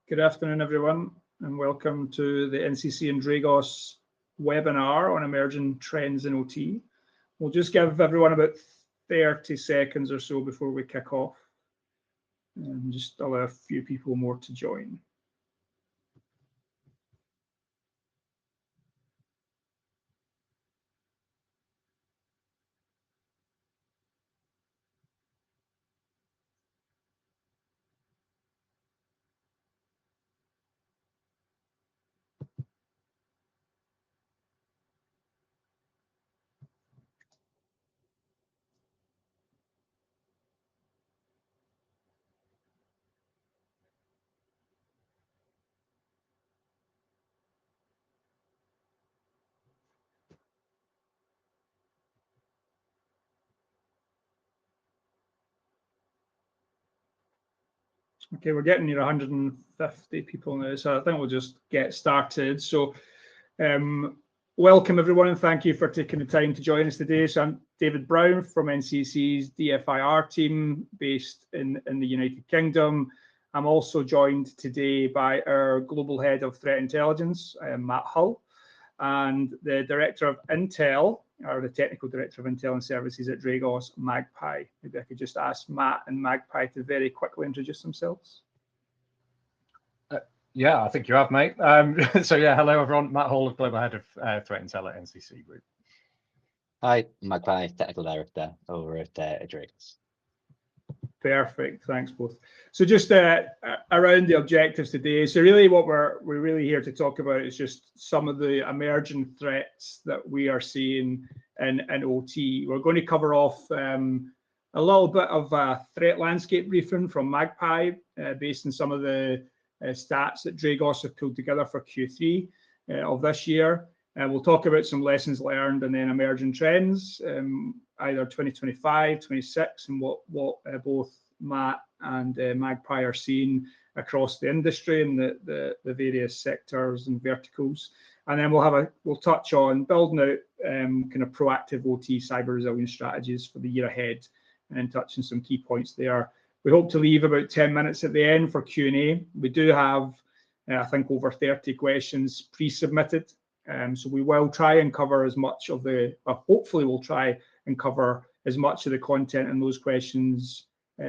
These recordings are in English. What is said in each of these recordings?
Good afternoon, everyone, and welcome to the NCC and Dragos webinar on emerging trends in OT. We'll just give everyone about 30 seconds or so before we kick off, and just allow a few people more to join. Okay, we're getting near 150 people now, so I think we'll just get started. So welcome everyone, and thank you for taking the time to join us today. So I'm David Brown from NCC's DFIR team based in the United Kingdom. I'm also joined today by our Global Head of Threat Intelligence, Matt Hull, and the Director of Intel, or the Technical Director of Intel and Services at Dragos, Magpie. Maybe I could just ask Matt and Magpie to very quickly introduce themselves. Yeah, I think you have, mate. So yeah, hello everyone. Matt Hall, Global Head of Threat Intel at NCC Group. Hi, Magpie, Technical Director over at Dragos. Perfect, thanks both. So just around the objectives today. So really what we're really here to talk about is just some of the emerging threats that we are seeing in OT. We're going to cover off a little bit of a threat landscape briefing from Magpie based on some of the stats that Dragos have pulled together for Q3 of this year. We'll talk about some lessons learned and then emerging trends, either 2025, 26, and what both Matt and Magpie are seeing across the industry and the various sectors and verticals. And then we'll touch on building out kind of proactive OT cyber resilience strategies for the year ahead, and then touching some key points there. We hope to leave about 10 minutes at the end for Q&A. We do have, I think, over 30 questions pre-submitted. So we will try and cover as much of hopefully we'll try and cover as much of the content in those questions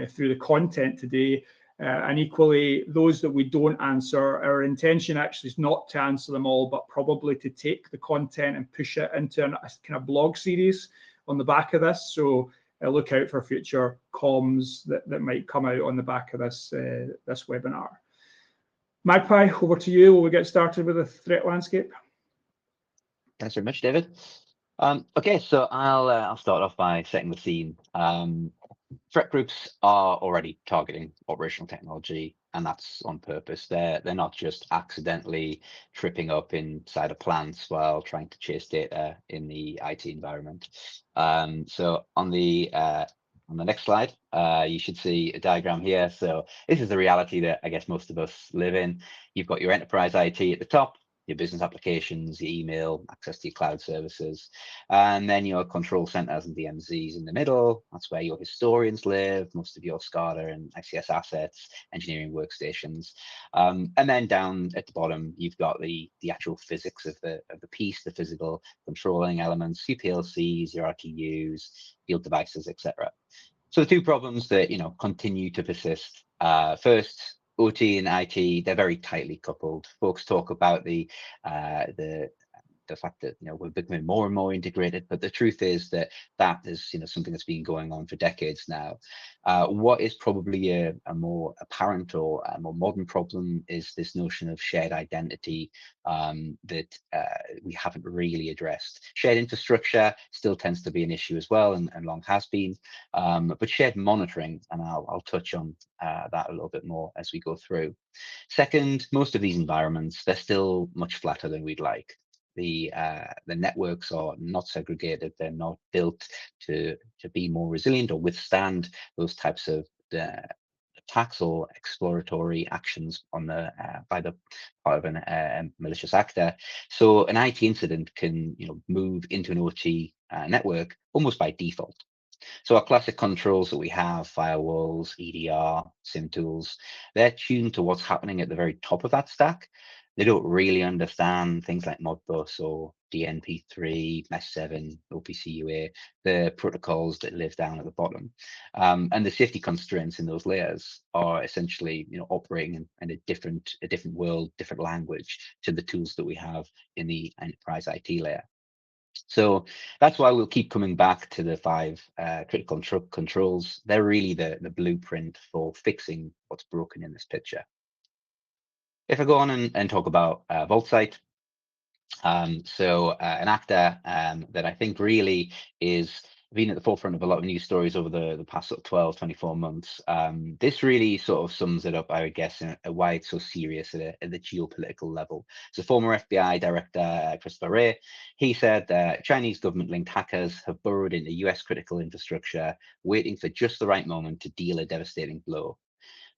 through the content today. And equally, those that we don't answer, our intention actually is not to answer them all, but probably to take the content and push it into a kind of blog series on the back of this. So look out for future comms that might come out on the back of this webinar. Magpie, over to you. Will we get started with the threat landscape? Thanks very much, David. Okay, so I'll start off by setting the scene. Threat groups are already targeting operational technology, and that's on purpose. They're not just accidentally tripping up inside of plants while trying to chase data in the IT environment. So on the next slide, you should see a diagram here. So this is the reality that I guess most of us live in. You've got your enterprise IT at the top, your business applications, your email, access to your cloud services, and then your control centers and DMZs in the middle. That's where your historians live, most of your SCADA and ICS assets, engineering workstations. And then down at the bottom, you've got the actual physics of the piece, the physical controlling elements, your PLCs, your RTUs, field devices, etc. So the two problems that continue to persist. First, OT and IT, they're very tightly coupled. Folks talk about the fact that we're becoming more and more integrated, but the truth is that is something that's been going on for decades now. What is probably a more apparent or a more modern problem is this notion of shared identity that we haven't really addressed. Shared infrastructure still tends to be an issue as well, and long has been, but shared monitoring, and I'll touch on that a little bit more as we go through. Second, most of these environments, they're still much flatter than we'd like. The networks are not segregated. They're not built to be more resilient or withstand those types of attacks or exploratory actions on by the part of a malicious actor. So an IT incident can move into an OT network almost by default. So our classic controls that we have, firewalls, EDR, SIM tools, they're tuned to what's happening at the very top of that stack. They don't really understand things like Modbus or DNP3, Mesh7, OPC UA, the protocols that live down at the bottom. And the safety constraints in those layers are essentially, operating in a different world, different language to the tools that we have in the enterprise IT layer. So that's why we'll keep coming back to the 5 critical controls. They're really the blueprint for fixing what's broken in this picture. If I go on and talk about VaultSite, an actor that I think really is been at the forefront of a lot of news stories over the past sort of 12, 24 months. This really sort of sums it up, I would guess, in why it's so serious at the geopolitical level. So former FBI Director Christopher Wray, he said that Chinese government-linked hackers have burrowed into US critical infrastructure, waiting for just the right moment to deal a devastating blow.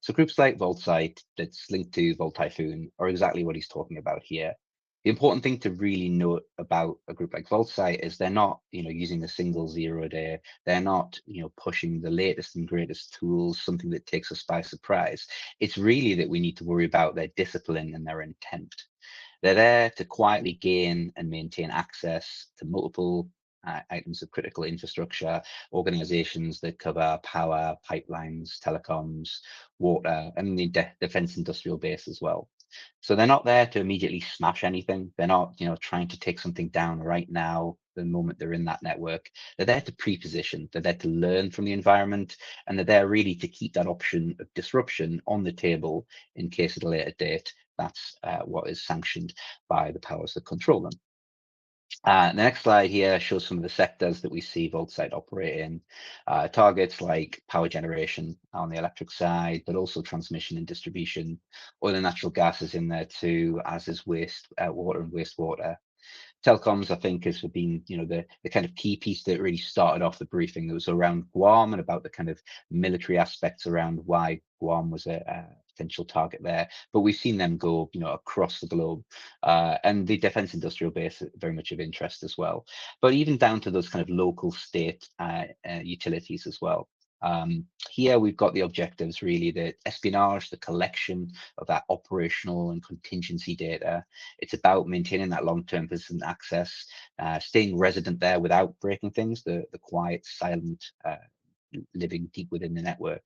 So groups like VaultSite that's linked to Vault Typhoon are exactly what he's talking about here. The important thing to really note about a group like VaultSite is they're not, using a single 0 day. They're not, pushing the latest and greatest tools, something that takes us by surprise. It's really that we need to worry about their discipline and their intent. They're there to quietly gain and maintain access to multiple items of critical infrastructure, organizations that cover power, pipelines, telecoms, water, and the defense industrial base as well. So they're not there to immediately smash anything. They're not, trying to take something down right now, the moment they're in that network. They're there to pre-position. They're there to learn from the environment, and they're there really to keep that option of disruption on the table in case at a later date. That's what is sanctioned by the powers that control them. The next slide here shows some of the sectors that we see VaultSite operate in. Targets like power generation on the electric side, but also transmission and distribution. Oil and natural gas is in there too, as is water and wastewater. Telecoms, I think, has been, the kind of key piece that really started off the briefing. That was around Guam and about the kind of military aspects around why Guam was a potential target there. But we've seen them go, across the globe, and the defense industrial base is very much of interest as well. But even down to those kind of local state utilities as well. Here we've got the objectives really, the espionage, the collection of that operational and contingency data. It's about maintaining that long-term persistent access, staying resident there without breaking things, the quiet, silent living deep within the network,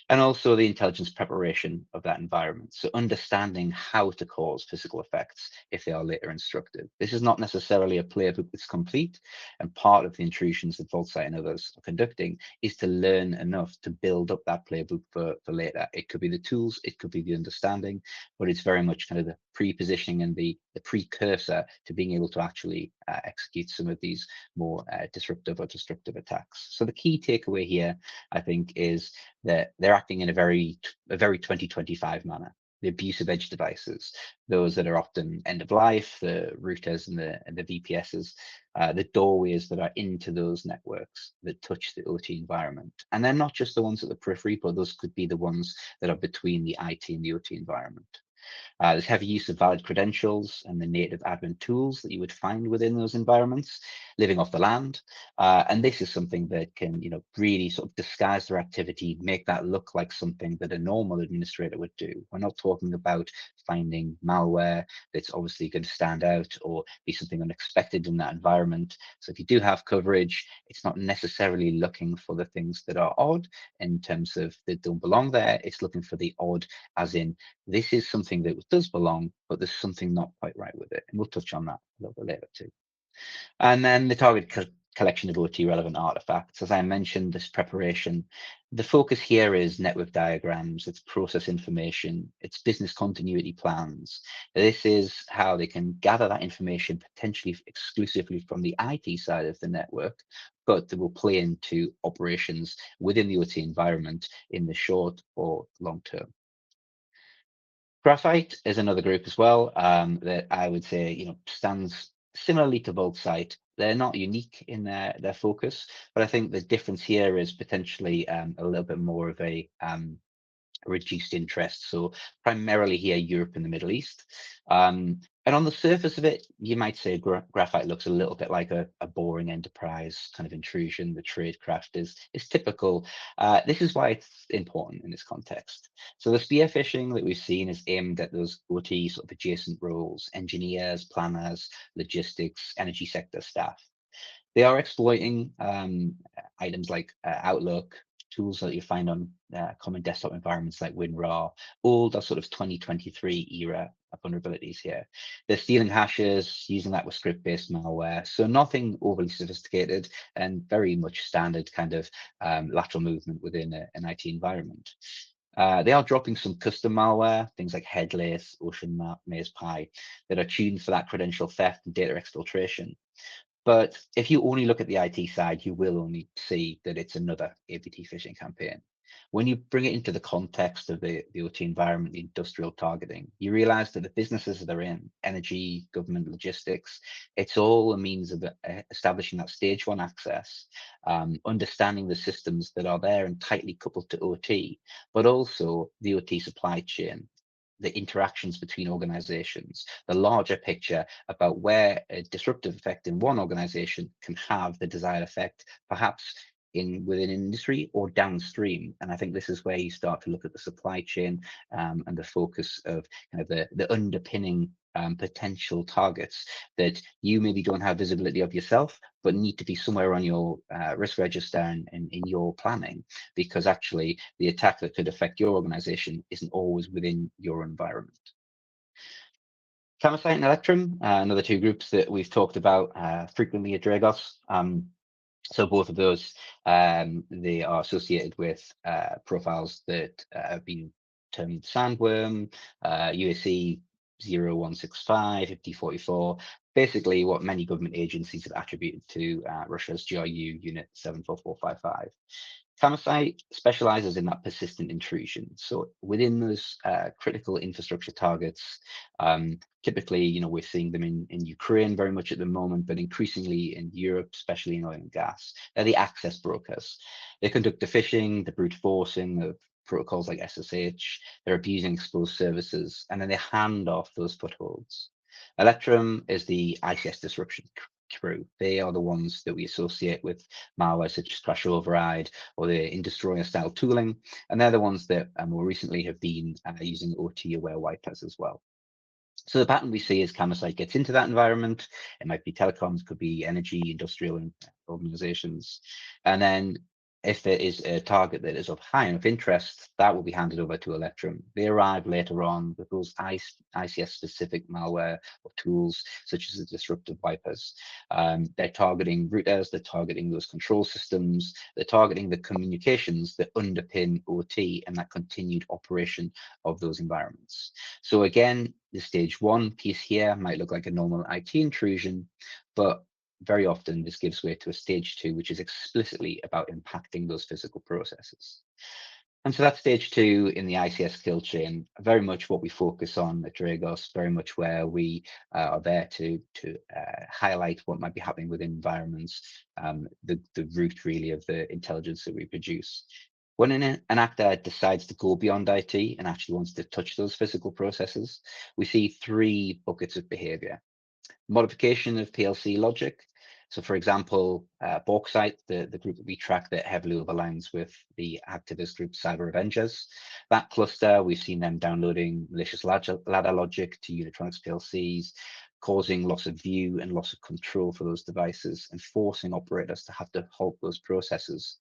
and also the intelligence preparation of that environment. So understanding how to cause physical effects if they are later instructed. This is not necessarily a playbook that's complete, and part of the intrusions that VaultSite and others are conducting is to learn enough to build up that playbook for later. It could be the tools, it could be the understanding, but it's very much kind of the pre-positioning and the precursor to being able to actually execute some of these more disruptive or destructive attacks. So the key takeaway here, I think, is that they're acting in a very 2025 manner. The abuse of edge devices, those that are often end of life, the routers and the VPSs, the doorways that are into those networks that touch the OT environment. And they're not just the ones at the periphery, but those could be the ones that are between the IT and the OT environment. There's heavy use of valid credentials and the native admin tools that you would find within those environments, living off the land. And this is something that can, really sort of disguise their activity, make that look like something that a normal administrator would do. We're not talking about finding malware that's obviously going to stand out or be something unexpected in that environment. So if you do have coverage, it's not necessarily looking for the things that are odd in terms of that don't belong there. It's looking for the odd, as in this is something that does belong, but there's something not quite right with it. And we'll touch on that a little bit later too. And then the target collection of OT relevant artifacts. As I mentioned, this preparation, the focus here is network diagrams, it's process information, it's business continuity plans. This is how they can gather that information potentially exclusively from the IT side of the network, but that will play into operations within the OT environment in the short or long term. Graphite is another group as well that I would say, stands similarly to VaultSite. They're not unique in their focus, but I think the difference here is potentially a little bit more of a reduced interest. So primarily here, Europe and the Middle East. And on the surface of it, you might say graphite looks a little bit like a boring enterprise kind of intrusion. The tradecraft is typical. This is why it's important in this context. So the spearfishing that we've seen is aimed at those OT sort of adjacent roles: engineers, planners, logistics, energy sector staff. They are exploiting items like Outlook, tools that you find on common desktop environments like WinRAR, all the sort of 2023 era vulnerabilities here. They're stealing hashes, using that with script-based malware. So nothing overly sophisticated and very much standard kind of lateral movement within an IT environment. They are dropping some custom malware, things like Headlace, OceanMap, MazePie, that are tuned for that credential theft and data exfiltration. But if you only look at the IT side, you will only see that it's another APT phishing campaign. When you bring it into the context of the OT environment, the industrial targeting, you realize that the businesses that are in energy, government, logistics, it's all a means of establishing that stage one access, understanding the systems that are there and tightly coupled to OT, but also the OT supply chain, the interactions between organizations, the larger picture about where a disruptive effect in one organization can have the desired effect, perhaps within industry or downstream. And I think this is where you start to look at the supply chain and the focus of kind of the underpinning potential targets that you maybe don't have visibility of yourself, but need to be somewhere on your risk register and in your planning, because actually the attack that could affect your organization isn't always within your environment. Camosite and Electrum, another two groups that we've talked about frequently at Dragos. So both of those, they are associated with profiles that have been termed sandworm, UAC 0165, 5044, basically what many government agencies have attributed to Russia's GRU Unit 74455. Camosite specializes in that persistent intrusion. So within those critical infrastructure targets, typically, we're seeing them in Ukraine very much at the moment, but increasingly in Europe, especially in oil and gas. They're the access brokers. They conduct the phishing, the brute forcing of protocols like SSH. They're abusing exposed services, and then they hand off those footholds. Electrum is the ICS disruption crew. They are the ones that we associate with malware such as crash override or the Indestroyer style tooling, and they're the ones that more recently have been using OT aware wipers as well. So the pattern we see is Camosite gets into that environment. It might be telecoms, could be energy, industrial organizations, and then if there is a target that is of high enough interest, that will be handed over to Electrum. They arrive later on with those ICS-specific malware or tools, such as the disruptive wipers. They're targeting routers, they're targeting those control systems, they're targeting the communications that underpin OT and that continued operation of those environments. So again, the stage one piece here might look like a normal IT intrusion, but very often this gives way to a stage two, which is explicitly about impacting those physical processes. And so that's stage two in the ICS kill chain, very much what we focus on at Dragos, very much where we are there to highlight what might be happening within environments, the root really of the intelligence that we produce. When an actor decides to go beyond IT and actually wants to touch those physical processes, we see three buckets of behavior. Modification of PLC logic. So for example, Bauxite, the group that we track that heavily overlaps with the activist group Cyber Avengers. That cluster, we've seen them downloading malicious ladder logic to Unitronics PLCs, causing loss of view and loss of control for those devices and forcing operators to have to halt those processes.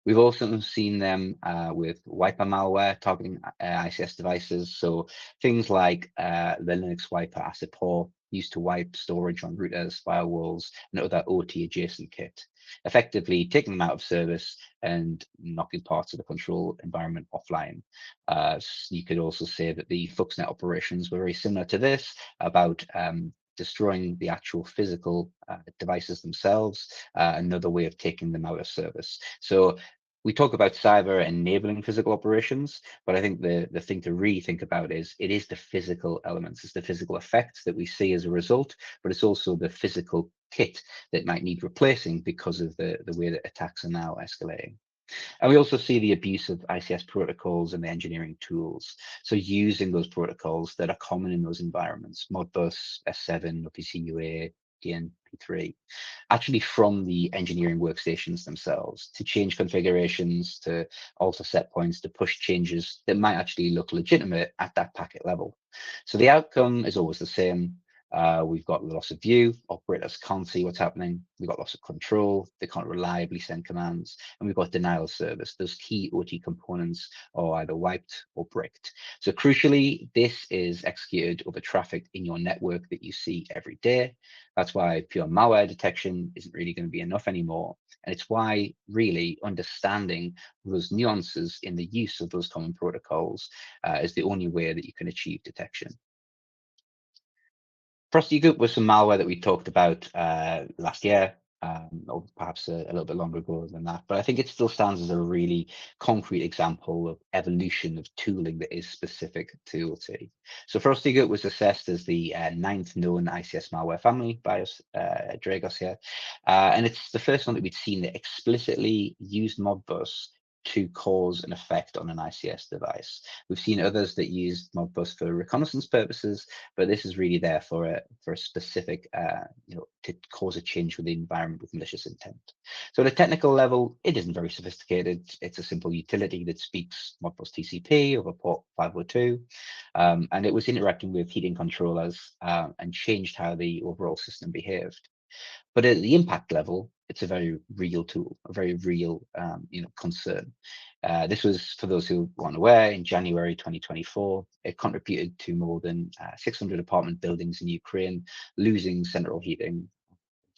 We've also seen them with wiper malware targeting ICS devices. So things like the Linux wiper AssetPaw used to wipe storage on routers, firewalls, and other OT adjacent kit, effectively taking them out of service and knocking parts of the control environment offline. You could also say that the FluxNet operations were very similar to this, about destroying the actual physical devices themselves, another way of taking them out of service. So we talk about cyber enabling physical operations, but I think the thing to really think about is it is the physical elements, it's the physical effects that we see as a result, but it's also the physical kit that might need replacing because of the way that attacks are now escalating. And we also see the abuse of ICS protocols and the engineering tools. So using those protocols that are common in those environments, Modbus, S7, OPC UA, DNP3, actually from the engineering workstations themselves to change configurations, to alter set points, to push changes that might actually look legitimate at that packet level. So the outcome is always the same. We've got loss of view, operators can't see what's happening. We've got loss of control, they can't reliably send commands, and we've got denial of service. Those key OT components are either wiped or bricked. So crucially, this is executed over traffic in your network that you see every day. That's why pure malware detection isn't really going to be enough anymore. And it's why really understanding those nuances in the use of those common protocols is the only way that you can achieve detection. Frosty Goop was some malware that we talked about last year, or perhaps a little bit longer ago than that. But I think it still stands as a really concrete example of evolution of tooling that is specific to OT. So Frosty Goop was assessed as the 9th known ICS malware family by us, Dragos here. And it's the first one that we'd seen that explicitly used Modbus to cause an effect on an ICS device. We've seen others that use Modbus for reconnaissance purposes, but this is really there for a specific, to cause a change within the environment with malicious intent. So at a technical level, it isn't very sophisticated. It's a simple utility that speaks Modbus TCP over port 502, and it was interacting with heating controllers and changed how the overall system behaved. But at the impact level, it's a very real tool, a very real concern. This was, for those who aren't aware, in January 2024, it contributed to more than 600 apartment buildings in Ukraine losing central heating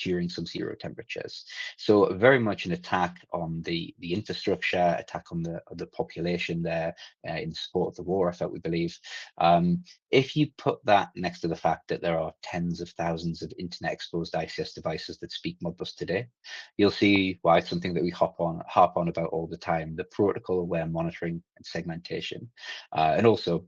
during sub-zero temperatures. So very much an attack on the infrastructure, attack on the population there in support of the war effort, we believe. If you put that next to the fact that there are tens of thousands of internet exposed ICS devices that speak Modbus today, you'll see why it's something that we harp on about all the time, the protocol aware monitoring and segmentation. And also,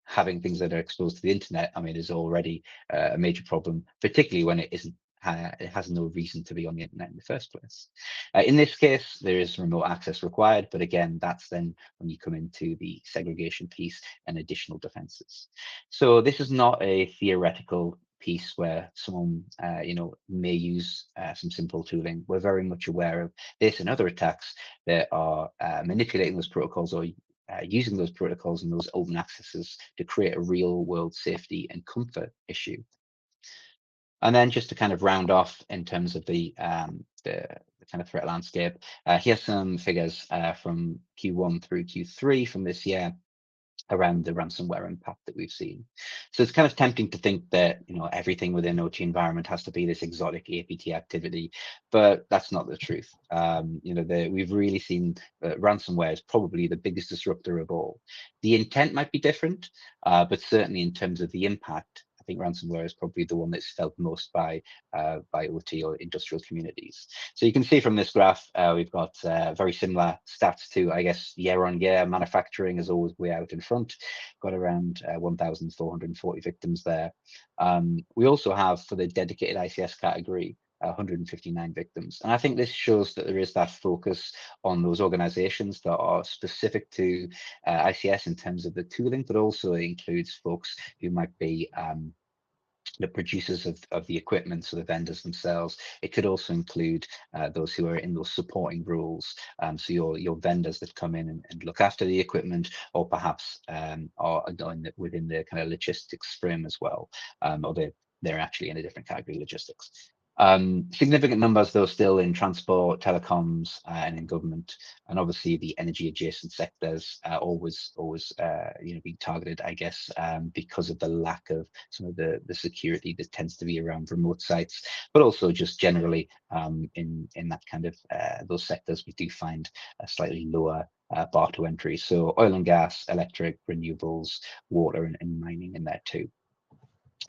having things that are exposed to the internet, is already a major problem, particularly when it isn't. It has no reason to be on the internet in the first place. In this case, there is remote access required, but again, that's then when you come into the segregation piece and additional defenses. So this is not a theoretical piece where someone may use some simple tooling. We're very much aware of this and other attacks that are manipulating those protocols or using those protocols and those open accesses to create a real world safety and comfort issue. And then just to kind of round off in terms of the kind of threat landscape, here's some figures from Q1 through Q3 from this year around the ransomware impact that we've seen. So it's kind of tempting to think that everything within OT environment has to be this exotic APT activity, but that's not the truth. We've really seen ransomware is probably the biggest disruptor of all. The intent might be different, but certainly in terms of the impact, I think ransomware is probably the one that's felt most by OT or industrial communities. So you can see from this graph, we've got very similar stats to, I guess, year on year. Manufacturing is always way out in front. Got around 1,440 victims there. We also have, for the dedicated ICS category, 159 victims. And I think this shows that there is that focus on those organizations that are specific to ICS in terms of the tooling, but also includes folks who might be the producers of the equipment, so the vendors themselves. It could also include those who are in those supporting roles, so your vendors that come in and look after the equipment, or perhaps are within the kind of logistics frame as well, or they're actually in a different category, logistics. Significant numbers, though, still in transport, telecoms, and in government, and obviously the energy adjacent sectors always being targeted, I guess, because of the lack of some of the security that tends to be around remote sites, but also just generally in that kind of those sectors, we do find a slightly lower bar to entry. So oil and gas, electric, renewables, water, and mining in there too.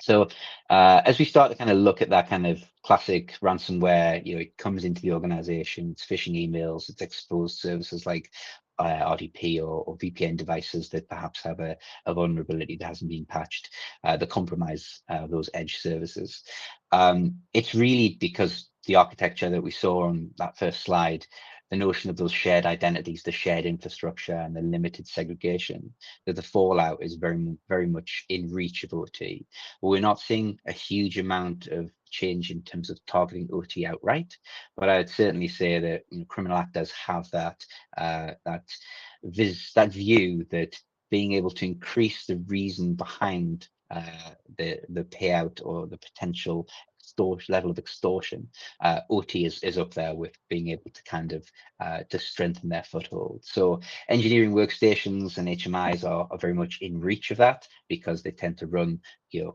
So as we start to kind of look at that kind of classic ransomware, it comes into the organization, it's phishing emails, it's exposed services like RDP or VPN devices that perhaps have a vulnerability that hasn't been patched, that compromise those edge services. It's really because the architecture that we saw on that first slide, the notion of those shared identities, the shared infrastructure, and the limited segregation, that the fallout is very much in reach of OT. But we're not seeing a huge amount of change in terms of targeting OT outright, but I'd certainly say that criminal actors have that view that being able to increase the reason behind the payout or the potential level of extortion, OT is up there with being able to kind of to strengthen their foothold. So engineering workstations and HMIs are very much in reach of that, because they tend to run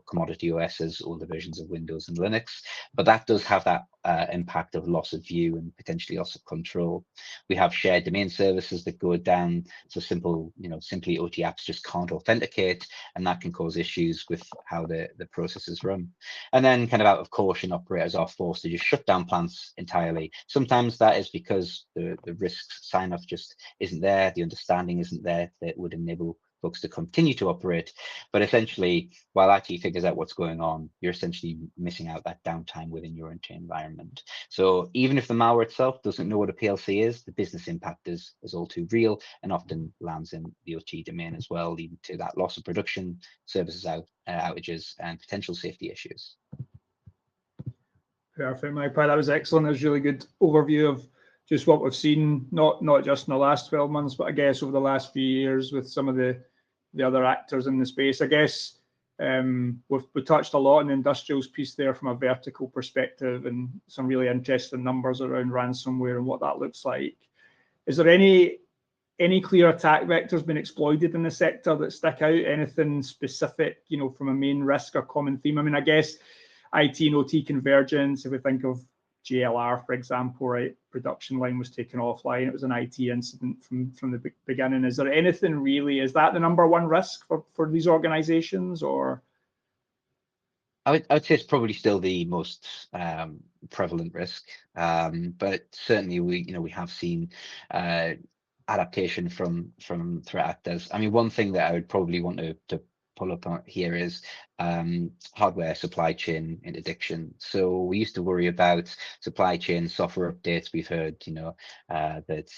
commodity OSs, older versions of Windows and Linux, but that does have that impact of loss of view and potentially loss of control. We have shared domain services that go down, so simply OT apps just can't authenticate, and that can cause issues with how the processes run. And then kind of out of caution, operators are forced to just shut down plants entirely. Sometimes that is because the risk sign-off just isn't there, the understanding isn't there that would enable folks to continue to operate. But essentially, while IT figures out what's going on, you're essentially missing out that downtime within your OT environment. So even if the malware itself doesn't know what a PLC is, the business impact is all too real and often lands in the OT domain as well, leading to that loss of production, services outages, and potential safety issues. Perfect, Magpie. That was excellent. That was a really good overview of just what we've seen, not just in the last 12 months, but I guess over the last few years with some of the other actors in the space. I guess we touched a lot on the industrials piece there from a vertical perspective, and some really interesting numbers around ransomware and what that looks like. Is there any clear attack vectors been exploited in the sector that stick out? Anything specific, from a main risk or common theme? I mean, I guess IT and OT convergence, if we think of JLR, for example, right? Production line was taken offline. It was an IT incident from the beginning. Is there anything really, is that the number one risk for these organizations, or? I would say it's probably still the most prevalent risk, but certainly we have seen adaptation from threat actors. I mean, one thing that I would probably want to pull up on here is hardware supply chain interdiction. So we used to worry about supply chain software updates. We've heard, that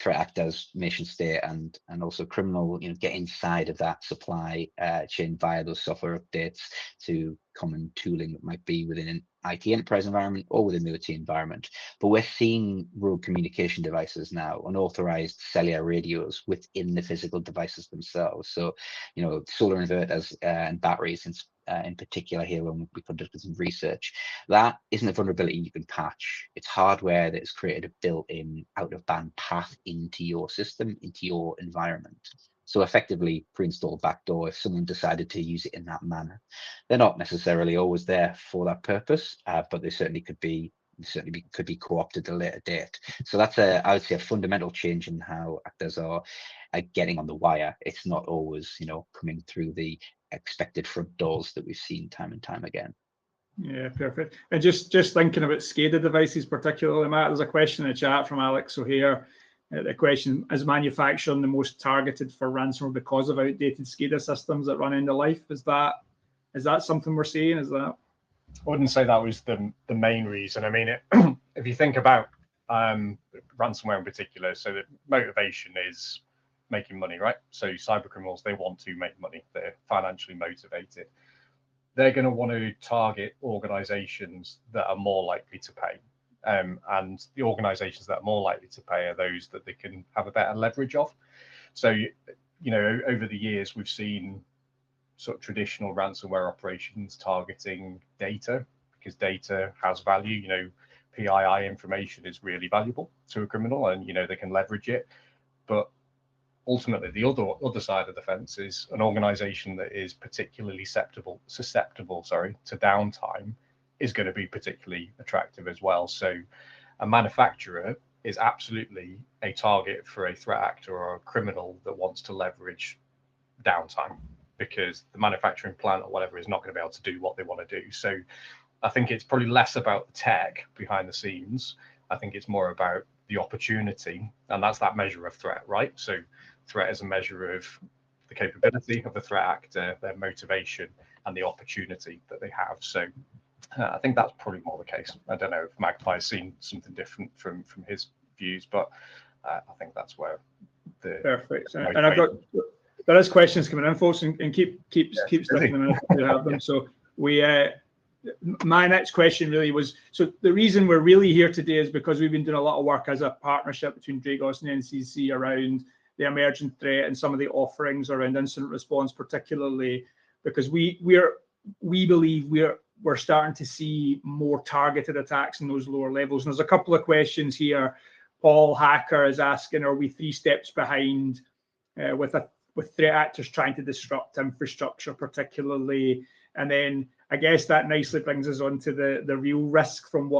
threat actors, nation state, and also criminal, get inside of that supply chain via those software updates to common tooling that might be within an IT enterprise environment or within the OT environment. But we're seeing rogue communication devices now, unauthorized cellular radios within the physical devices themselves. So, solar inverters and batteries in particular here, when we conducted some research, that isn't a vulnerability you can patch. It's hardware that has created a built-in out-of-band path into your system, into your environment. So effectively pre-installed backdoor if someone decided to use it in that manner. They're not necessarily always there for that purpose, but they certainly could be co-opted at a later date. So that's I would say a fundamental change in how actors are getting on the wire. It's not always, coming through the expected front doors that we've seen time and time again. Yeah, perfect. And just thinking about SCADA devices particularly, Matt, there's a question in the chat from Alex O'Hare. The question, is manufacturing the most targeted for ransomware because of outdated SCADA systems that run end of life? Is that something we're seeing? Is that? I wouldn't say that was the main reason. I mean, if you think about ransomware in particular, so the motivation is making money, right? So cyber criminals, they want to make money. They're financially motivated. They're going to want to target organizations that are more likely to pay. And the organizations that are more likely to pay are those that they can have a better leverage of. So, over the years, we've seen sort of traditional ransomware operations targeting data, because data has value. PII information is really valuable to a criminal, and they can leverage it. But ultimately, the other side of the fence is an organization that is particularly susceptible to downtime is going to be particularly attractive as well. So a manufacturer is absolutely a target for a threat actor or a criminal that wants to leverage downtime, because the manufacturing plant or whatever is not going to be able to do what they want to do. So I think it's probably less about the tech behind the scenes. I think it's more about the opportunity, and that's that measure of threat, right? So threat is a measure of the capability of the threat actor, their motivation, and the opportunity that they have. So I think that's probably more the case. I don't know if Magpie's seen something different from his views, but I think that's where the perfect. And I've got there is questions coming in, folks, and keep sticking them in if you have them. So we my next question really was, so the reason we're really here today is because we've been doing a lot of work as a partnership between Dragos and NCC around the emerging threat and some of the offerings around incident response, particularly because we believe we're starting to see more targeted attacks in those lower levels. And there's a couple of questions here. Paul Hacker is asking, are we 3 steps behind with threat actors trying to disrupt infrastructure particularly? And then I guess that nicely brings us on to the real risk from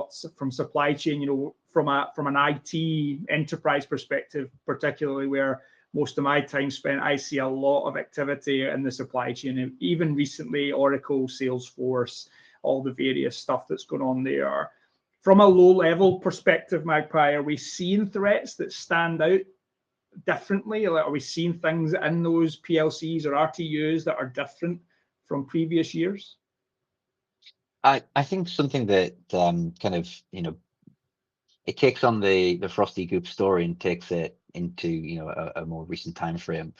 supply chain, you know, from an IT enterprise perspective, particularly where most of my time spent, I see a lot of activity in the supply chain, and even recently Oracle, Salesforce, all the various stuff that's going on there. From a low level perspective, Magpie, are we seeing threats that stand out differently? Are we seeing things in those PLCs or RTUs that are different from previous years? I think something that kind of, you know, it takes on the Frosty Goop story and takes it into, you know, a more recent time frame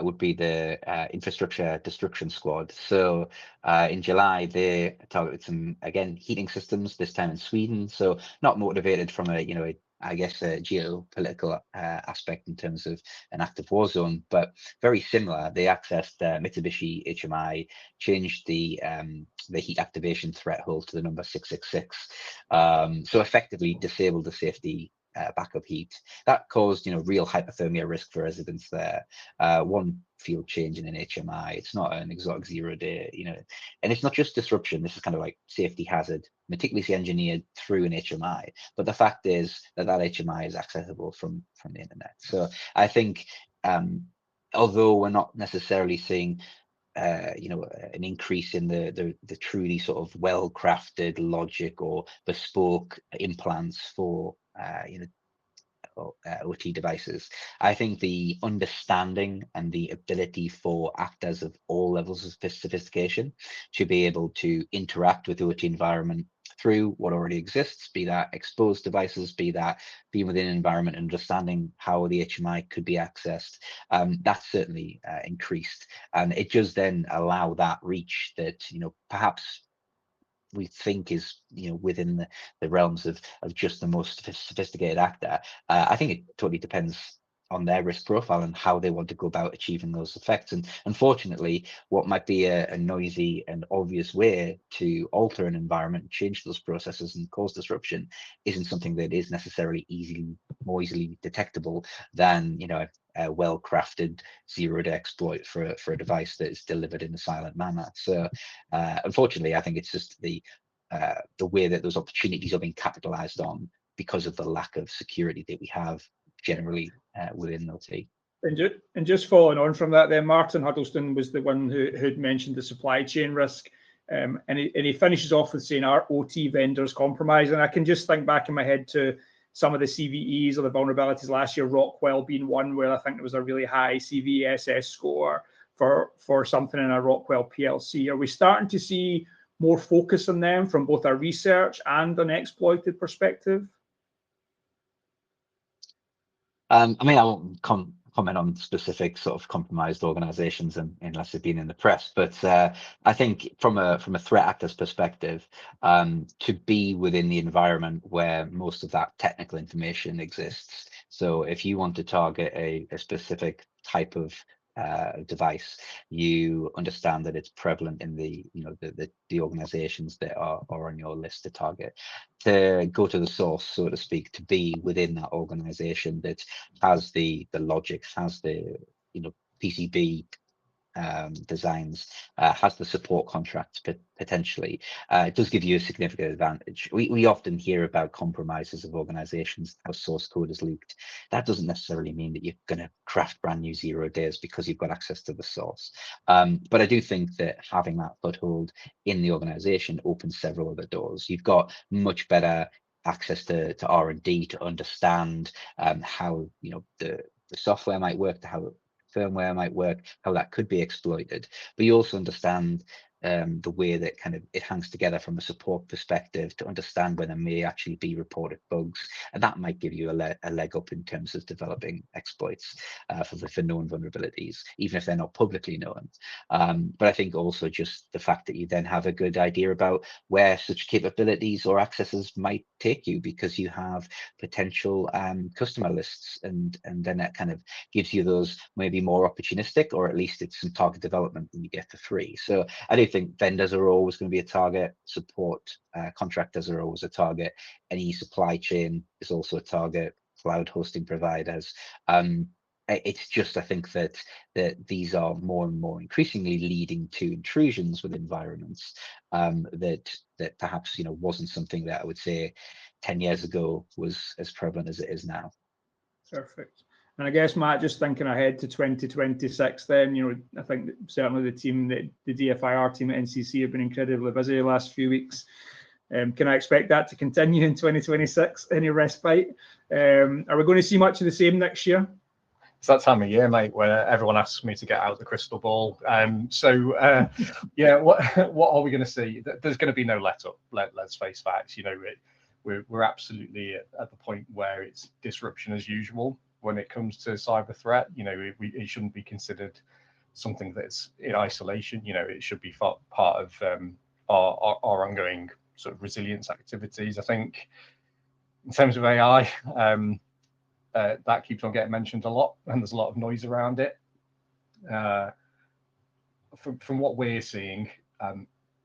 would be the infrastructure destruction squad. So in July they targeted some, again, heating systems, this time in Sweden, so not motivated from a, you know, I guess a geopolitical aspect in terms of an active war zone, but very similar. They accessed Mitsubishi HMI, changed the heat activation threat hold to the number 666, so effectively disabled the safety backup heat. That caused, you know, real hypothermia risk for residents there. One field change in an HMI, it's not an exotic 0-day, you know, and it's not just disruption. This is kind of like safety hazard, meticulously engineered through an HMI. But the fact is that HMI is accessible from the internet. So I think, although we're not necessarily seeing you know, an increase in the truly sort of well-crafted logic or bespoke implants for you know, OT devices, I think the understanding and the ability for actors of all levels of sophistication to be able to interact with the OT environment through what already exists, be that exposed devices, be that being within an environment, understanding how the HMI could be accessed, that's certainly increased. And it does then allow that reach that, you know, perhaps we think is, you know, within the realms of just the most sophisticated actor. I think it totally depends on their risk profile and how they want to go about achieving those effects. And unfortunately, what might be a noisy and obvious way to alter an environment, change those processes and cause disruption isn't something that is necessarily more easily detectable than, you know, a well-crafted 0-day exploit for a device that is delivered in a silent manner. So unfortunately, I think it's just the way that those opportunities are being capitalized on because of the lack of security that we have generally within OT. And just following on from that, then Martin Huddleston was the one who had mentioned the supply chain risk, and he finishes off with saying, "Are OT vendors compromised?" And I can just think back in my head to some of the CVEs or the vulnerabilities last year, Rockwell being one where I think there was a really high CVSS score for something in a Rockwell PLC. Are we starting to see more focus on them from both a research and an exploited perspective? I mean, I won't comment on specific sort of compromised organizations unless they've been in the press, but I think from a threat actor's perspective, to be within the environment where most of that technical information exists. So if you want to target a specific type of device, you understand that it's prevalent in the, you know, the organizations that are on your list to target, to go to the source, so to speak, to be within that organization that has the logic, has the, you know, PCB designs, has the support contracts potentially. It does give you a significant advantage. We often hear about compromises of organizations, how source code is leaked. That doesn't necessarily mean that you're going to craft brand new 0 days because you've got access to the source. But I do think that having that foothold in the organization opens several other doors. You've got much better access to R&D to understand how, you know, the software might work, to how firmware might work, how that could be exploited. But you also understand the way that kind of it hangs together from a support perspective to understand when there may actually be reported bugs, and that might give you a leg up in terms of developing exploits for known vulnerabilities, even if they're not publicly known. But I think also just the fact that you then have a good idea about where such capabilities or accesses might take you, because you have potential customer lists, and then that kind of gives you those maybe more opportunistic, or at least it's some target development when you get to free. So I do think vendors are always going to be a target, support contractors are always a target, any supply chain is also a target, cloud hosting providers. It's just, I think that these are more and more increasingly leading to intrusions with environments that perhaps wasn't something that I would say 10 years ago was as prevalent as it is now. Perfect. And I guess, Matt, just thinking ahead to 2026, then, I think that certainly the DFIR team at NCC have been incredibly busy the last few weeks. Can I expect that to continue in 2026? Any respite? Are we going to see much of the same next year? It's that time of year, mate, where everyone asks me to get out the crystal ball. Yeah, what are we going to see? There's going to be no let up. Let's face facts. We're absolutely at the point where it's disruption as usual when it comes to cyber threat. It shouldn't be considered something that's in isolation. It should be part of our ongoing sort of resilience activities. I think in terms of AI, that keeps on getting mentioned a lot, and there's a lot of noise around it. From what we're seeing,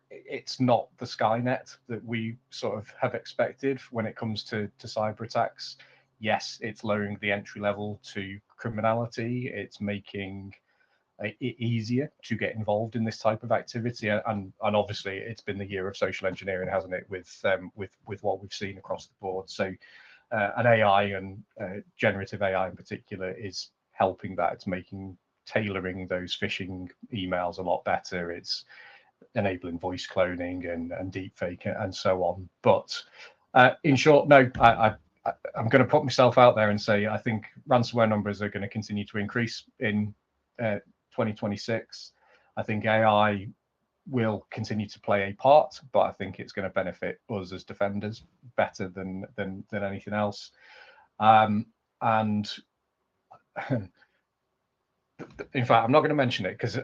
it's not the Skynet that we sort of have expected when it comes to cyber attacks. Yes, it's lowering the entry level to criminality. It's making it easier to get involved in this type of activity, and obviously it's been the year of social engineering, hasn't it, with what we've seen across the board. So and AI and generative AI in particular is helping that. It's tailoring those phishing emails a lot better. It's enabling voice cloning and deepfake and so on. But in short, no, I'm going to put myself out there and say I think ransomware numbers are going to continue to increase in 2026. I think AI will continue to play a part, but I think it's going to benefit us as defenders better than anything else. And in fact, I'm not going to mention it because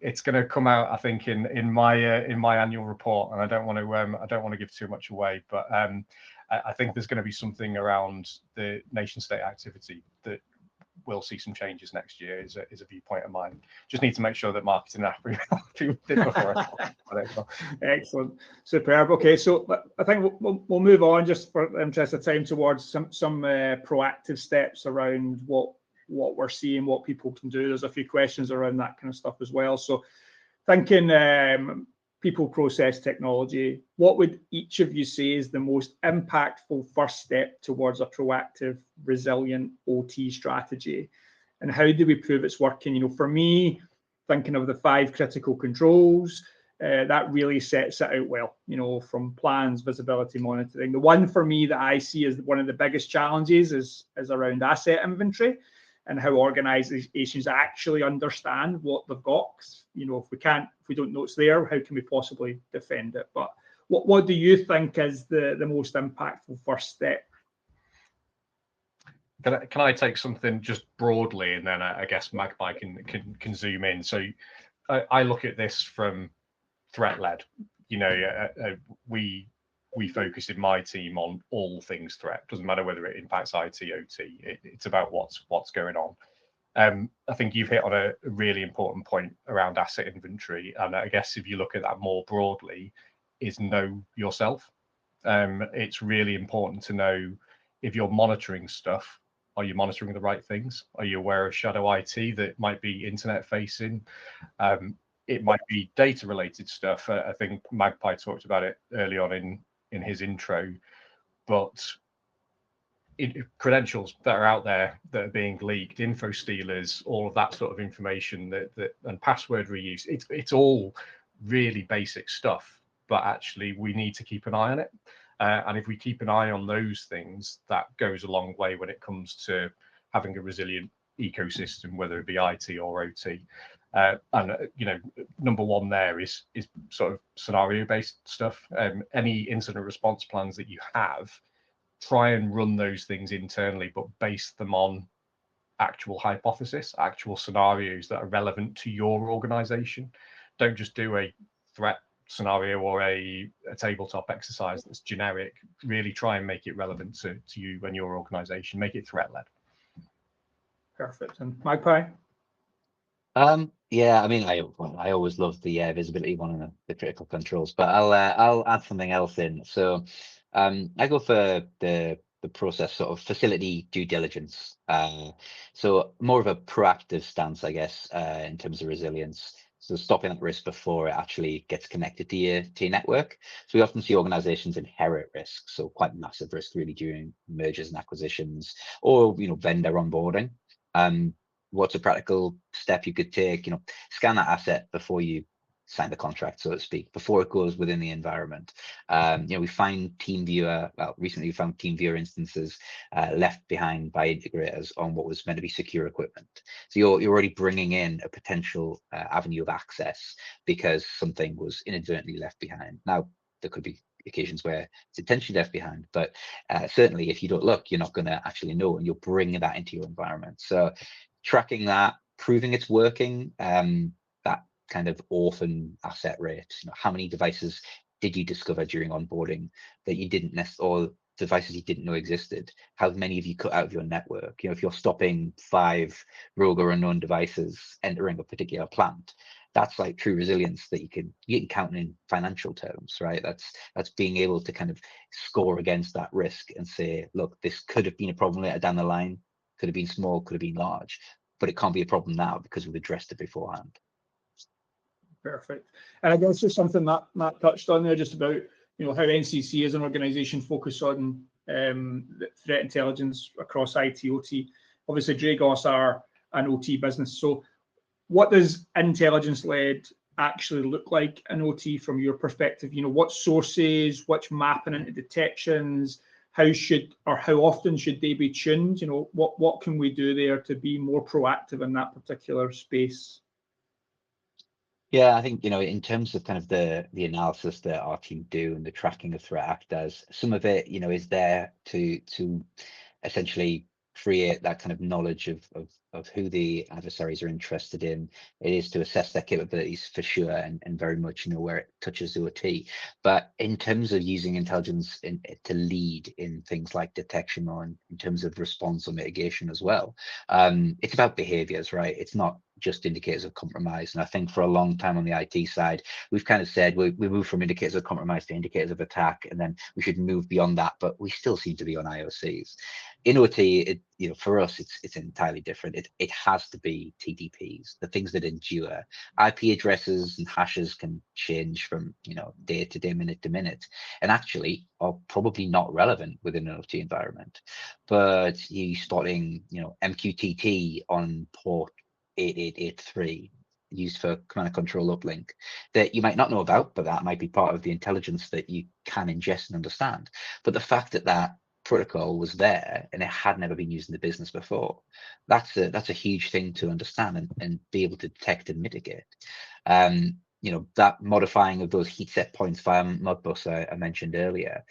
it's going to come out, I think, in my annual report, and I don't want to give too much away. But I think there's going to be something around the nation state activity that we'll see some changes next year. Is a viewpoint of mine. Just need to make sure that marketing did before I Excellent, superb. Okay, so I think we'll move on just for the interest of time towards some proactive steps around what we're seeing, what people can do. There's a few questions around that kind of stuff as well. So thinking people, process, technology, what would each of you say is the most impactful first step towards a proactive, resilient OT strategy? And how do we prove it's working? For me, thinking of the 5 critical controls, that really sets it out well, from plans, visibility, monitoring. The one for me that I see as one of the biggest challenges is around asset inventory and how organizations actually understand what they've got. If we don't know it's there, how can we possibly defend it? But what do you think is the most impactful first step? Can I take something just broadly, and then I guess Magpie can zoom in. So I look at this from threat led. We focus in my team on all things threat. Doesn't matter whether it impacts IT, OT. It's about what's going on. I think you've hit on a really important point around asset inventory, and I guess if you look at that more broadly, is know yourself. It's really important to know if you're monitoring stuff. Are you monitoring the right things? Are you aware of shadow IT that might be internet facing? It might be data related stuff. I think Magpie talked about it early on in his intro, but credentials that are out there that are being leaked, info stealers, all of that sort of information and password reuse, it's all really basic stuff, but actually we need to keep an eye on it. And if we keep an eye on those things, that goes a long way when it comes to having a resilient ecosystem, whether it be IT or OT. Number one there is sort of scenario-based stuff. Any incident response plans that you have, try and run those things internally, but base them on actual hypothesis, actual scenarios that are relevant to your organization. Don't just do a threat scenario or a tabletop exercise that's generic. Really try and make it relevant to you and your organization. Make it threat-led. Perfect. And Magpie? Yeah, I mean, I always love the visibility one and the critical controls, but I'll add something else in. So I go for the process sort of facility due diligence. So more of a proactive stance, I guess, in terms of resilience. So stopping that risk before it actually gets connected to your network. So we often see organizations inherit risk, so quite massive risk really during mergers and acquisitions, or vendor onboarding. What's a practical step you could take? Scan that asset before you sign the contract, so to speak, before it goes within the environment. We find recently we found TeamViewer instances left behind by integrators on what was meant to be secure equipment. So you're already bringing in a potential avenue of access because something was inadvertently left behind. Now, there could be occasions where it's intentionally left behind, but certainly if you don't look, you're not going to actually know, and you're bringing that into your environment. So tracking that, proving it's working, that kind of orphan asset rate. How many devices did you discover during onboarding that you didn't or devices you didn't know existed? How many have you cut out of your network? If you're stopping 5 rogue or unknown devices entering a particular plant, that's like true resilience that you can count in financial terms, right? That's being able to kind of score against that risk and say, look, this could have been a problem later down the line. Could have been small, could have been large, but it can't be a problem now because we've addressed it beforehand. Perfect. And I guess just something Matt touched on there, just about how NCC as an organisation focus on threat intelligence across IT, OT. Obviously, Dragos are an OT business. So what does intelligence-led actually look like in OT from your perspective? What sources, which mapping into detections, how often should they be tuned? What can we do there to be more proactive in that particular space? Yeah, I think in terms of kind of the analysis that our team do and the tracking of threat actors, some of it is there to essentially create that kind of knowledge of who the adversaries are interested in. It is to assess their capabilities for sure, and very much where it touches OT. But in terms of using intelligence to lead in things like detection or in terms of response or mitigation as well, it's about behaviors, right? It's not just indicators of compromise. And I think for a long time on the IT side, we've kind of said we move from indicators of compromise to indicators of attack, and then we should move beyond that, but we still seem to be on IOCs. In OT, for us, it's entirely different. It has to be TDPs, the things that endure. IP addresses and hashes can change from day to day, minute to minute, and actually are probably not relevant within an OT environment. But you spotting MQTT on port 8883 used for command and control uplink that you might not know about, but that might be part of the intelligence that you can ingest and understand. But the fact that protocol was there and it had never been used in the business before, that's a huge thing to understand and be able to detect and mitigate. That modifying of those heat set points via Modbus I mentioned earlier,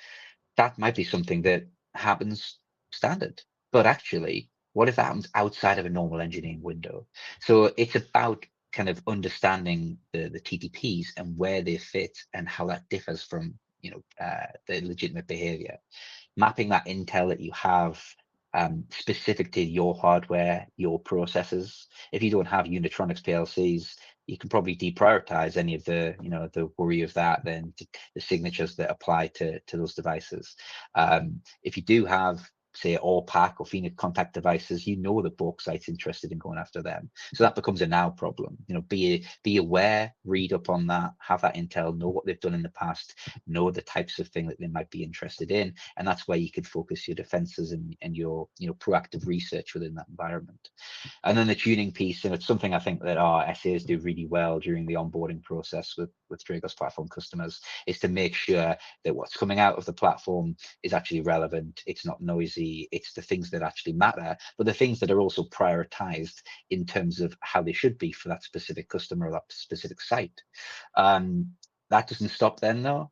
that might be something that happens standard, but actually what if that happens outside of a normal engineering window? So it's about kind of understanding the TTPs and where they fit and how that differs from the legitimate behavior. Mapping that intel that you have specific to your hardware, your processes. If you don't have Unitronics PLCs, you can probably deprioritize any of the the worry of that, then the signatures that apply to those devices. If you do have, say, AllPack or Phoenix contact devices, the bulk site's interested in going after them. So that becomes a now problem. Be aware, read up on that, have that intel, know what they've done in the past, know the types of thing that they might be interested in, and that's where you can focus your defenses and your proactive research within that environment. And then the tuning piece, and it's something I think that our SAs do really well during the onboarding process with Dragos platform customers, is to make sure that what's coming out of the platform is actually relevant, it's not noisy, technology, it's the things that actually matter, but the things that are also prioritized in terms of how they should be for that specific customer or that specific site. That doesn't stop then though.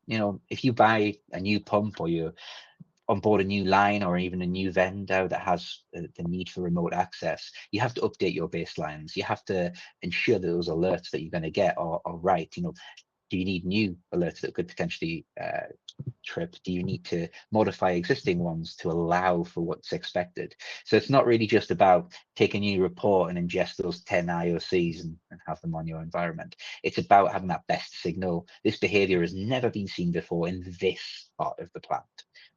If you buy a new pump or you onboard a new line or even a new vendor that has the need for remote access, you have to update your baselines. You have to ensure that those alerts that you're going to get are right. Do you need new alerts that could potentially trip? Do you need to modify existing ones to allow for what's expected? So it's not really just about take a new report and ingest those 10 IOCs and have them on your environment. It's about having that best signal. This behavior has never been seen before in this part of the plant.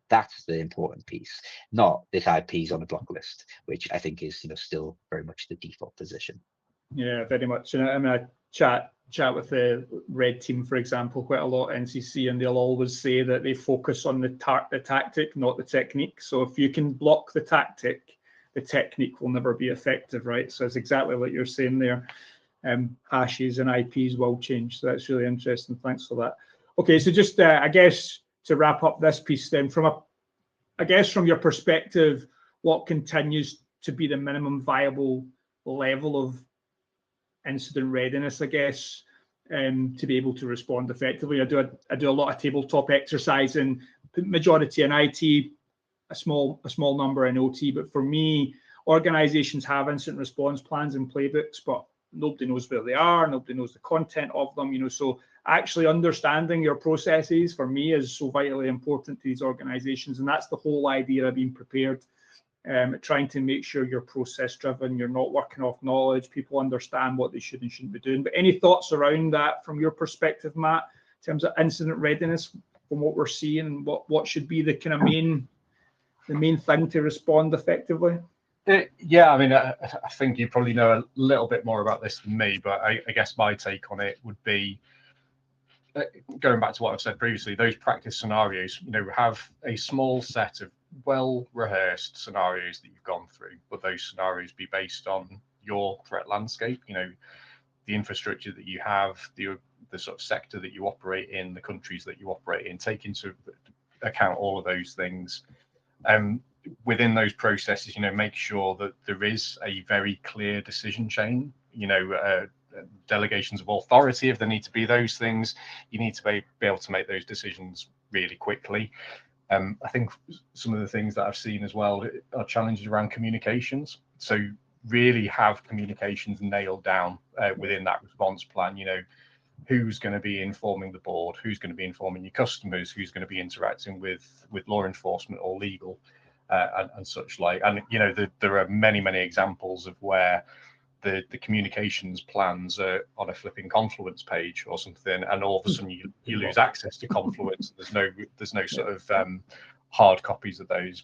That's the important piece, not this IP's on a block list, which I think is still very much the default position. Yeah, very much. And I chat with the red team, for example, quite a lot at NCC, and they'll always say that they focus on the tactic, not the technique. So if you can block the tactic, the technique will never be effective, right? So it's exactly what you're saying there. Hashes and IPs will change. So that's really interesting. Thanks for that. Okay, so just I guess to wrap up this piece then, from your perspective, what continues to be the minimum viable level of incident readiness, I guess, to be able to respond effectively? I do a lot of tabletop exercising, majority in IT, a small number in OT. But for me, organizations have incident response plans and playbooks, but nobody knows where they are. Nobody knows the content of them. So actually understanding your processes for me is so vitally important to these organizations, and that's the whole idea of being prepared. Trying to make sure you're process driven, you're not working off knowledge, people understand what they should and shouldn't be doing. But any thoughts around that from your perspective, Matt, in terms of incident readiness from what we're seeing, what should be the kind of main thing to respond effectively? Yeah, I mean, I think you probably know a little bit more about this than me, but I guess my take on it would be, going back to what I've said previously, those practice scenarios, have a small set of well-rehearsed scenarios that you've gone through, but those scenarios be based on your threat landscape, the infrastructure that you have, the sort of sector that you operate in, the countries that you operate in, take into account all of those things. Within those processes, make sure that there is a very clear decision chain, delegations of authority, if there need to be those things. You need to be able to make those decisions really quickly. I think some of the things that I've seen as well are challenges around communications. So really have communications nailed down within that response plan. Who's going to be informing the board, who's going to be informing your customers, who's going to be interacting with law enforcement or legal and such like. And there are many examples of where the communications plans are on a flipping Confluence page or something, and all of a sudden you lose access to Confluence. There's no sort of hard copies of those.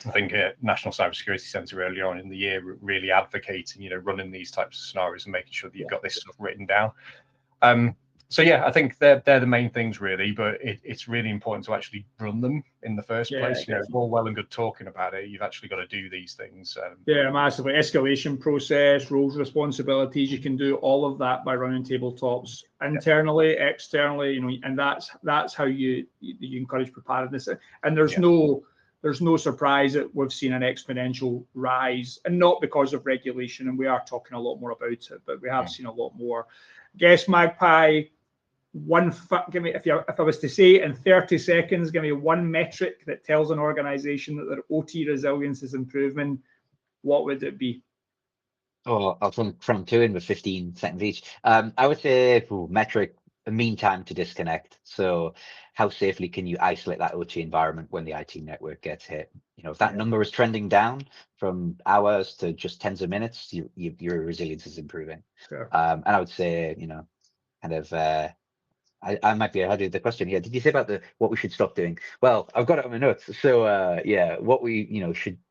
I think National Cybersecurity Centre earlier on in the year really advocating, running these types of scenarios and making sure that you've got this stuff written down. So yeah, I think they're the main things really, but it's really important to actually run them in the first place. It's all well and good talking about it. You've actually got to do these things. Massively. Escalation process, roles, responsibilities. You can do all of that by running tabletops internally, externally. And that's how you encourage preparedness. And there's no surprise that we've seen an exponential rise, and not because of regulation. And we are talking a lot more about it, but we have seen a lot more. Guess Magpie. Give me, if I was to say in 30 seconds, give me one metric that tells an organization that their OT resilience is improving. What would it be? Oh, I'll from two in with 15 seconds each. I would say metric, the mean time to disconnect. So how safely can you isolate that OT environment when the IT network gets hit? If that number is trending down from hours to just tens of minutes, your resilience is improving. Sure. And I would say, kind of, I might be ahead of the question here. Did you say about what we should stop doing? Well, I've got it on my notes. So what we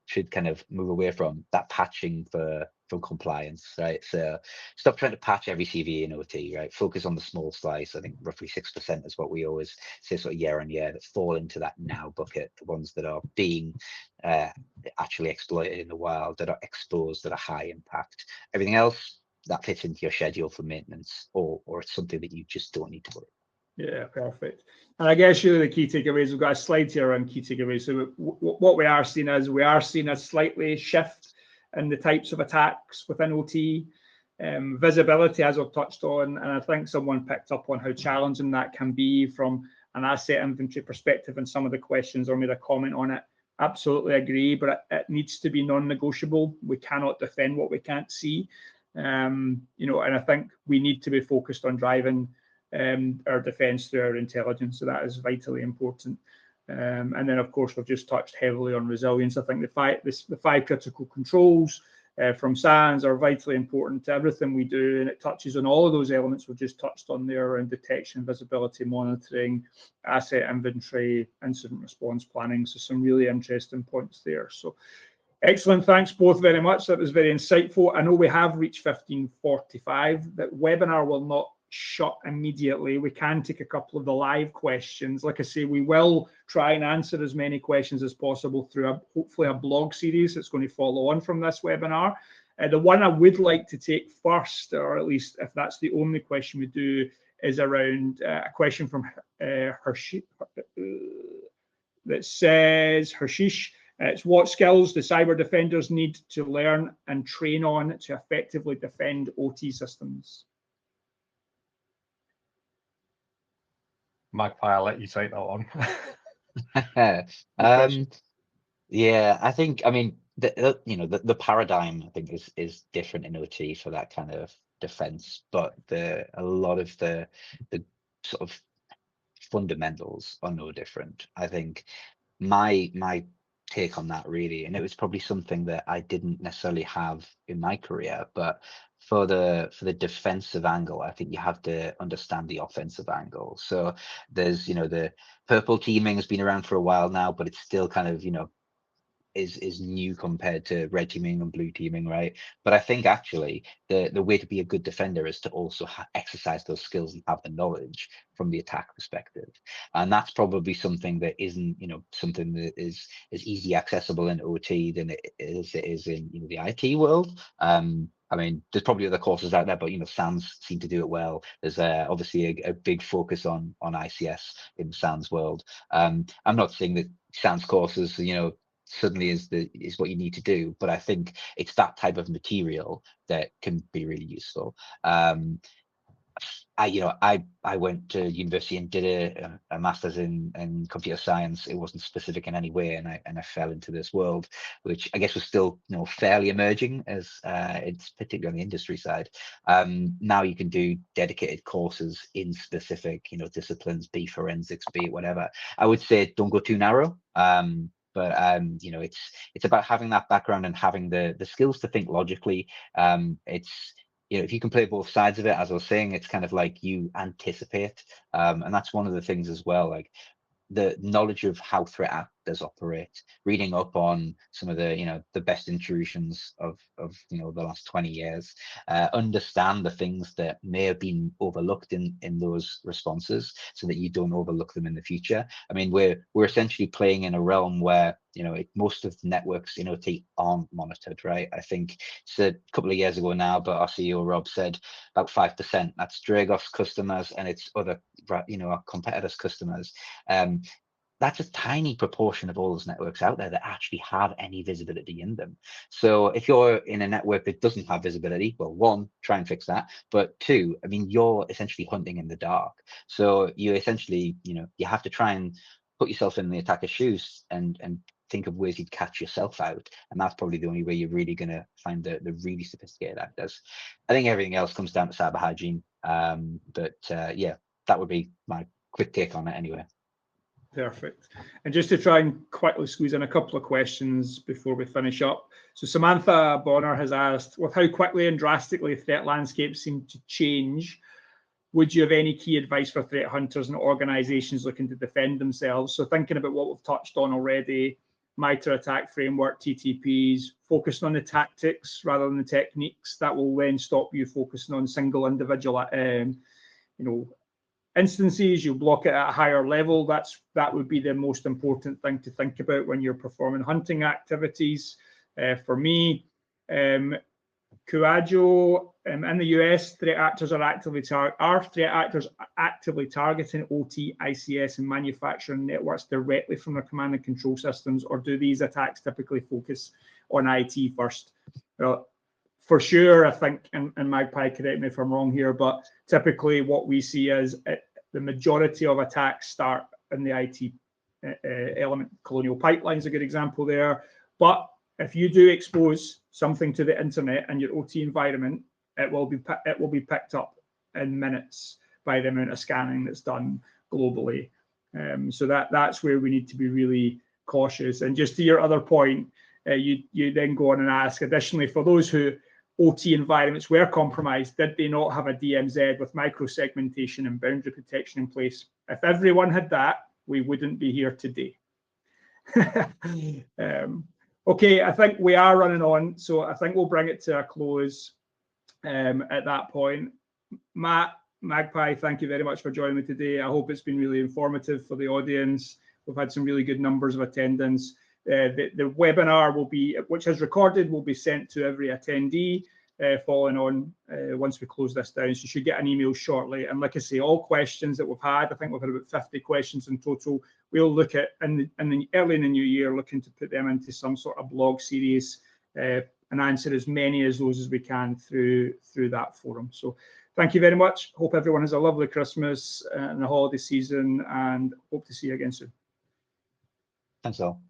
should kind of move away from that patching from compliance, right? So stop trying to patch every CVE in OT, right? Focus on the small slice. I think roughly 6% is what we always say, sort of year on year, that fall into that now bucket, the ones that are being actually exploited in the wild, that are exposed, that are high impact. Everything else that fits into your schedule for maintenance, or it's something that you just don't need to worry. Yeah, perfect. And I guess really the key takeaways, we've got a slide here on key takeaways. So what we are seeing is we are seeing a slightly shift in the types of attacks within OT. Visibility, as I've touched on, and I think someone picked up on how challenging that can be from an asset inventory perspective, and some of the questions or made a comment on it. Absolutely agree, but it needs to be non-negotiable. We cannot defend what we can't see. And I think we need to be focused on driving our defence through our intelligence. So that is vitally important. And then, of course, we've just touched heavily on resilience. I think the five critical controls from SANS are vitally important to everything we do, and it touches on all of those elements we've just touched on there around detection, visibility, monitoring, asset inventory, incident response planning. So some really interesting points there. So excellent. Thanks both very much. That was very insightful. I know we have reached 15:45. That webinar will not shut immediately. We can take a couple of the live questions. Like I say, we will try and answer as many questions as possible through hopefully a blog series that's going to follow on from this webinar. The one I would like to take first, or at least if that's the only question we do, is around a question from Hershish that says, it's what skills do cyber defenders need to learn and train on to effectively defend OT systems? Magpie, I'll let you take that one. Yeah, I think, I mean, the paradigm, I think, is different in OT for that kind of defense, but a lot of the sort of fundamentals are no different. I think my take on that really, and it was probably something that I didn't necessarily have in my career, but for the defensive angle, I think you have to understand the offensive angle. So there's, the purple teaming has been around for a while now, but it's still kind of, is new compared to red teaming and blue teaming, right? But I think actually the way to be a good defender is to also exercise those skills and have the knowledge from the attack perspective. And that's probably something that isn't, something that is as easy accessible in OT than it is in the IT world. I mean, there's probably other courses out there, but SANS seem to do it well. There's obviously a big focus on ICS in the SANS world. I'm not saying that SANS courses, suddenly is what you need to do, but I think it's that type of material that can be really useful. I went to university and did a master's in computer science. It wasn't specific in any way, and I fell into this world, which I guess was still fairly emerging as it's particularly on the industry side. Now you can do dedicated courses in specific disciplines, be forensics, be whatever. I would say don't go too narrow. But it's about having that background and having the skills to think logically. It's if you can play both sides of it, as I was saying, it's kind of like you anticipate, and that's one of the things as well. Like the knowledge of how threat actors operate, reading up on some of the the best intrusions of the last 20 years, understand the things that may have been overlooked in those responses, so that you don't overlook them in the future. I mean, we're essentially playing in a realm where most of the networks in OT aren't monitored, right? I think it's a couple of years ago now, but our CEO Rob said about 5%. That's Dragos customers and it's other our competitors' customers. That's a tiny proportion of all those networks out there that actually have any visibility in them. So if you're in a network that doesn't have visibility, well, one, try and fix that. But two, I mean, you're essentially hunting in the dark. So you essentially, you have to try and put yourself in the attacker's shoes and think of ways you'd catch yourself out. And that's probably the only way you're really going to find the really sophisticated actors. I think everything else comes down to cyber hygiene. Yeah, that would be my quick take on it anyway. Perfect. And just to try and quickly squeeze in a couple of questions before we finish up. So Samantha Bonner has asked, with how quickly and drastically threat landscapes seem to change, would you have any key advice for threat hunters and organizations looking to defend themselves? So thinking about what we've touched on already, MITRE ATT&CK framework, TTPs, focusing on the tactics rather than the techniques, that will then stop you focusing on single individual instances. You'll block it at a higher level. That would be the most important thing to think about when you're performing hunting activities. For me, Coagio, in the US, threat actors are actively targeting OT, ICS, and manufacturing networks directly from their command and control systems, or do these attacks typically focus on IT first? Well, for sure, I think, and Magpie, correct me if I'm wrong here, but typically what we see is the majority of attacks start in the IT element. Colonial Pipeline is a good example there. But if you do expose something to the internet and your OT environment, it will be picked up in minutes by the amount of scanning that's done globally. So that's where we need to be really cautious. And just to your other point, you then go on and ask, additionally, for those who OT environments were compromised, did they not have a DMZ with micro-segmentation and boundary protection in place? If everyone had that, we wouldn't be here today. Okay, I think we are running on, so I think we'll bring it to a close at that point. Matt, Magpie, thank you very much for joining me today. I hope it's been really informative for the audience. We've had some really good numbers of attendance. The webinar will be, which is recorded, will be sent to every attendee following on once we close this down. So you should get an email shortly. And like I say, all questions that we've had, I think we've had about 50 questions in total. We'll look at early in the new year, looking to put them into some sort of blog series and answer as many of those as we can through that forum. So thank you very much. Hope everyone has a lovely Christmas and the holiday season, and hope to see you again soon. Thanks all.